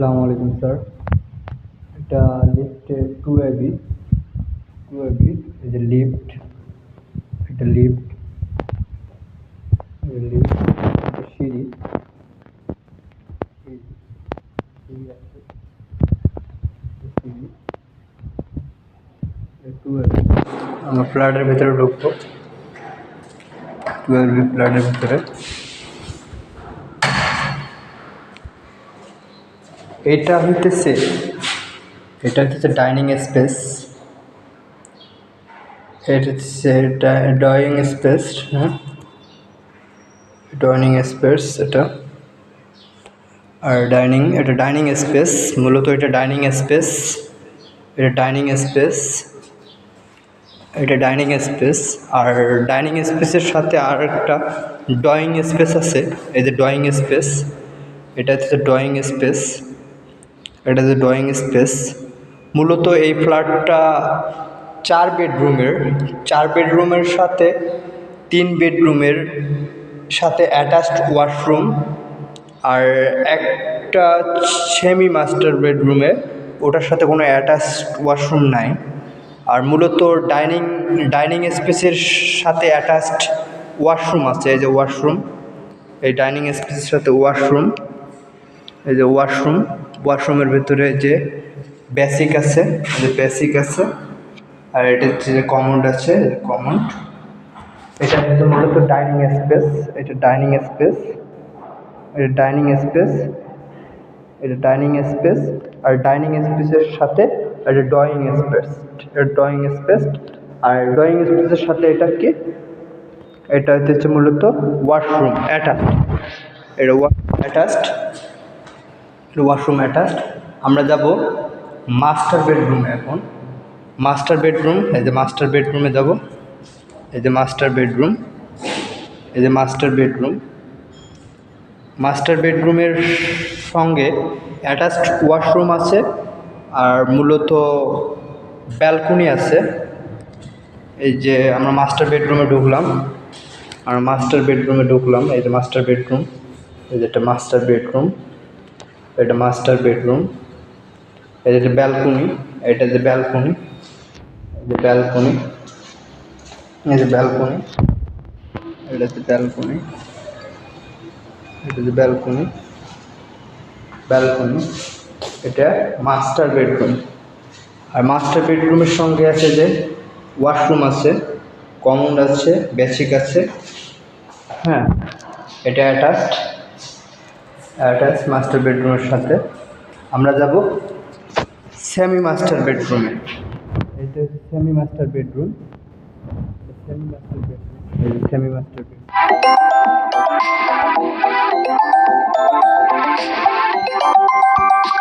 আসসালামু আলাইকুম স্যার। এটা লিফটে 2AB এই যে লিফট, এটা লিফট, এটা সিঁড়ি, সিঁড়ি আছে, সিঁড়ি, 2AB। আমরা ফ্ল্যাটের ভিতরে ঢুকবো, 2AB ফ্ল্যাটের ভিতরে। এটা হইতেছে ডাইনিং স্পেস, এটা হচ্ছে ডাইনিং স্পেস। হ্যাঁ, ডাইনিং স্পেস এটা। আর এটা ডাইনিং স্পেস, মূলত এটা ডাইনিং স্পেস, এটা ডাইনিং স্পেস, এটা ডাইনিং স্পেস। আর ডাইনিং স্পেসের সাথে আর একটা ড্রয়িং স্পেস আছে, এই যে ড্রয়িং স্পেস, এটা হচ্ছে ড্রয়িং স্পেস, এটা হচ্ছে ড্রয়িং স্পেস। মূলত এই ফ্ল্যাটটা 4 বেডরুমের সাথে 3 বেডরুমের সাথে অ্যাটাচড ওয়াশরুম, আর একটা সেমি মাস্টার বেডরুমে, ওটার সাথে কোনো অ্যাটাচড ওয়াশরুম নাই। আর মূলত ডাইনিং স্পেসের সাথে অ্যাটাচড ওয়াশরুম আছে, এই যে ওয়াশরুম, এই ডাইনিং স্পেসের সাথে ওয়াশরুম, এই যে ওয়াশরুমের ভেতরে যে বেসিক আছে, আর এটা হচ্ছে যে কমোড আছে, কমোড। এটা হচ্ছে মূলত ডাইনিং স্পেস, এটা ডাইনিং স্পেস, এটা ডাইনিং স্পেস, এটা ডাইনিং স্পেস। আর ডাইনিং স্পেসের সাথে এটা ড্রয়িং স্পেস, এটা ড্রয়িং স্পেস। আর ড্রয়িং স্পেসের সাথে এটা কি, এটা হচ্ছে মূলত ওয়াশরুম অ্যাটাচড, এটা অ্যাটাচড, ওয়াশরুম অ্যাটাচড। আমরা যাব মাস্টার বেডরুমে এখন। মাস্টার বেডরুম, এই যে মাস্টার বেডরুমে যাব, এই যে মাস্টার বেডরুম, এই যে মাস্টার বেডরুম। মাস্টার বেডরুমের সঙ্গে অ্যাটাচড ওয়াশরুম আছে, আর মূলত ব্যালকনি আছে। এই যে আমরা মাস্টার বেডরুমে ঢুকলাম, এই যে মাস্টার বেডরুম, এই যে এটা মাস্টার বেডরুম, এটা মাস্টার বেডরুম, এই যে ব্যালকনি, এটা যে ব্যালকনি, এই যে ব্যালকনি, এই যে ব্যালকনি, এটা যে ব্যালকনি, এটা যে ব্যালকনি, এটা মাস্টার বেডরুম। আর মাস্টার বেডরুমের সঙ্গে আছে যে ওয়াশরুম আছে, কমোড আছে, বেসিক আছে। হ্যাঁ, এটা অ্যাটাচড মাস্টার বেডরুমের সাথে। আমরা যাব সেমি মাস্টার বেডরুমে, এটা semi master bedroom, semi master bedroom.